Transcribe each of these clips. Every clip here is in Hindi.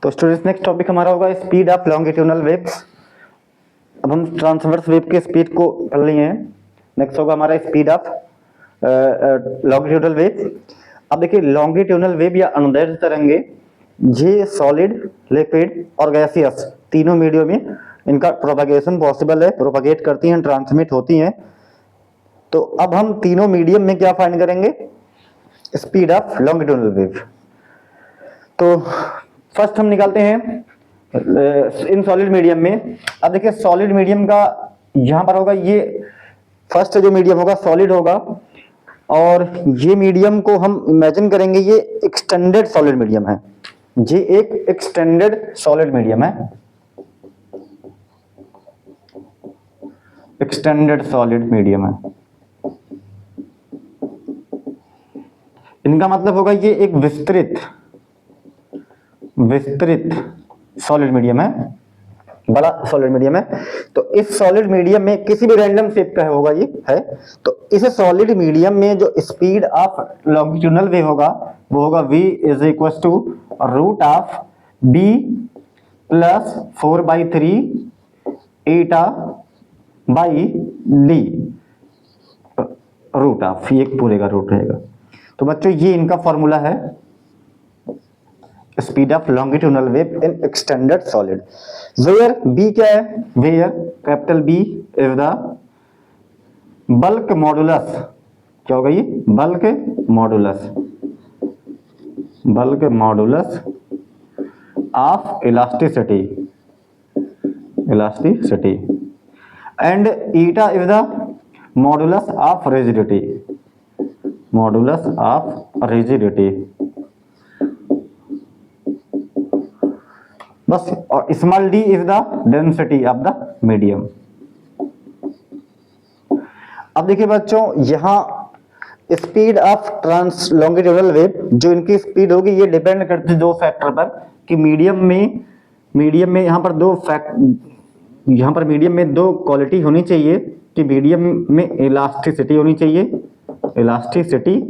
तो स्टूडेंट्स नेक्स्ट टॉपिक हमारा होगा स्पीड ऑफ लॉन्गिट्यूडनल वेव्स। अब हम ट्रांसवर्स वेव के स्पीड को कर लिए हैं। नेक्स्ट होगा हमारा स्पीड ऑफ लॉन्गिट्यूडनल वेव। अब देखिए लॉन्गिट्यूडनल वेव या अनुदैर्ध्य तरंगे ये सॉलिड, लिक्विड और गैसियस तीनों मीडियम में इनका प्रोपगेशन पॉसिबल है, प्रोपगेट करती हैं, ट्रांसमिट होती हैं। तो अब हम तीनों मीडियम में क्या फाइंड करेंगे? Speed of longitudinal wave. तो फर्स्ट हम निकालते हैं इन सॉलिड मीडियम में। अब देखिए सॉलिड मीडियम का यहां पर होगा, ये फर्स्ट जो मीडियम होगा सॉलिड होगा, और ये मीडियम को हम इमेजिन करेंगे ये एक्सटेंडेड सॉलिड मीडियम है। ये एक एक्सटेंडेड सॉलिड मीडियम है, एक्सटेंडेड सॉलिड मीडियम है। इनका मतलब होगा ये एक विस्तृत सॉलिड मीडियम है, बड़ा सॉलिड मीडियम है। तो इस सॉलिड मीडियम में किसी भी रैंडम शेप का होगा ये है, तो इस सॉलिड मीडियम में जो स्पीड ऑफ लॉन्गिट्यूडनल वेव होगा वो होगा v is equal to root of b plus 4/3 eta by d root of, ये पूरे का रूट रहेगा। तो बच्चों ये इनका फॉर्मूला है speed of longitudinal wave in extended solid. Where B क्या है? Where capital B is the bulk modulus. क्या होगा ये? Bulk modulus of elasticity and eta is the modulus of rigidity. बस, और small d is the density of the medium. अब देखिए बच्चों यहां स्पीड ऑफ लॉन्गिट्यूडनल वेव, जो इनकी स्पीड होगी ये डिपेंड करती है दो फैक्टर पर कि मीडियम में यहाँ पर मीडियम में दो क्वालिटी होनी चाहिए कि मीडियम में इलास्टिसिटी होनी चाहिए, इलास्टिसिटी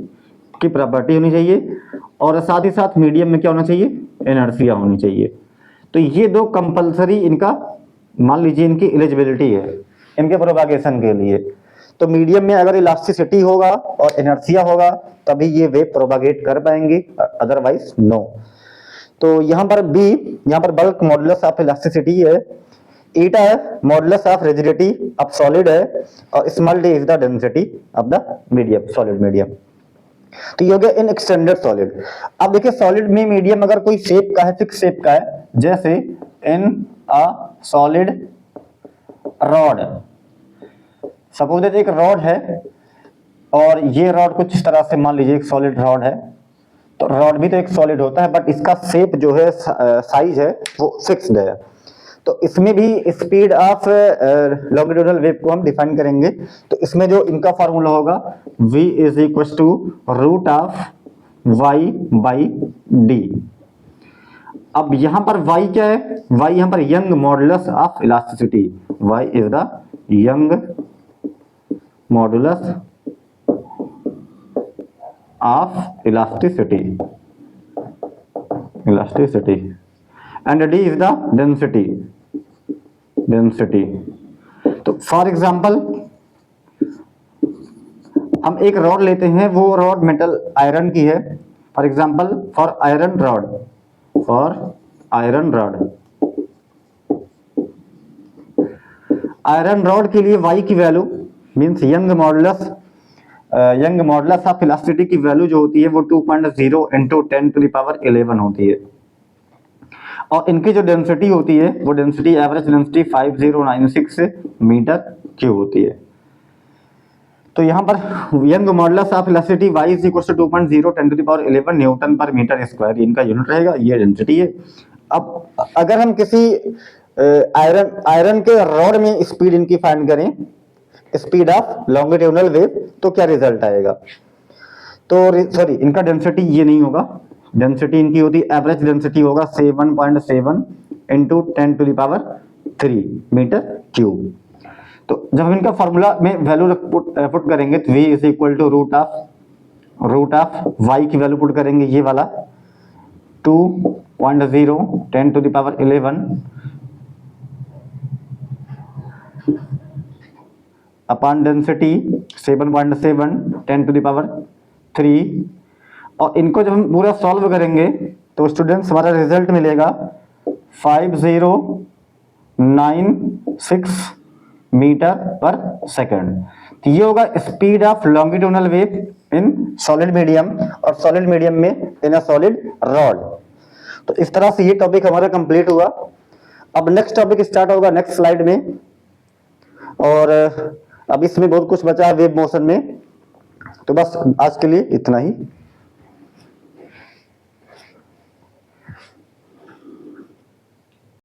की प्रॉपर्टी होनी चाहिए, और साथ ही साथ मीडियम में क्या होना चाहिए? इनर्शिया होनी चाहिए। तो ये दो कंपलसरी इनका मान लीजिए इनकी एलिजिबिलिटी है इनके प्रोपगेशन के लिए। तो मीडियम में अगर इलास्टिसिटी होगा और इनर्शिया होगा तभी ये वेव प्रोपगेट कर पाएंगे, अदरवाइज नो। तो यहाँ पर बी, यहाँ पर बल्क मॉडुलस ऑफ इलास्टिसिटी है, ईटा है modulus of rigidity of solid है, और small D is the density of the medium, solid medium. तो ये हो गया इन एक्सटेंडेड सॉलिड। अब देखिए सॉलिड में मीडियम अगर कोई शेप का है, फिक्स शेप का है, जैसे in a solid rod, suppose that एक रॉड है और ये रॉड कुछ इस तरह से मान लीजिए एक सॉलिड रॉड है। तो रॉड भी तो एक सॉलिड होता है बट इसका शेप जो है, साइज है वो फिक्स्ड है। तो इसमें भी स्पीड ऑफ लॉन्गिट्यूडनल वेव को हम डिफाइन करेंगे। तो इसमें जो इनका फॉर्मूला होगा v is equal to root of y by d। अब यहां पर y क्या है? y यहां पर Young modulus of elasticity, y is the young modulus of elasticity and d is the density. तो फॉर एग्जांपल हम एक रॉड लेते हैं, वो रॉड मेटल आयरन की है। For example for iron rod के लिए y की value means young modulus of elasticity की वैल्यू जो होती है वो 2.0 into 10⁻11 होती है, और इनकी जो डेंसिटी होती है वो density average density 5096 metre cube होती है। तो यहाँ पर Young modulus of elasticity y is equal to 2.0 10⁻11 newton per metre square, इनका यूनिट रहेगा, ये डेंसिटी है। अब अगर हम किसी आयरन के रॉड में स्पीड इनकी फाइंड करें, स्पीड ऑफ लॉन्गिट्यूडनल वेव, तो क्या रिजल्ट आएगा? तो सॉरी, इनका डेंसिटी ये नहीं होगा, डेंसिटी इनकी होती एवरेज डेंसिटी होगा 7.7 into 10⁻3 मीटर क्यूब। तो जब हम इनका फॉर्मूला में वैल्यू पुट करेंगे तो v is equal to root of y की वैल्यू पुट करेंगे ये वाला 0.0 10 to the power 11 upon density 7.7 10 to the power 3। और इनको जब हम पूरा सॉल्व करेंगे तो स्टूडेंट्स हमारा रिजल्ट मिलेगा 5096 मीटर पर सेकंड। तो ये होगा speed of longitudinal wave in solid medium और सॉलिड मीडियम में इन अ सॉलिड रॉड। तो इस तरह से ये टॉपिक हमारा कंप्लीट हुआ। अब नेक्स्ट टॉपिक स्टार्ट होगा नेक्स्ट स्लाइड में, और अब इसमें बहुत कुछ बचा है वेव मोशन में। तो बस आज के लिए इतना ही।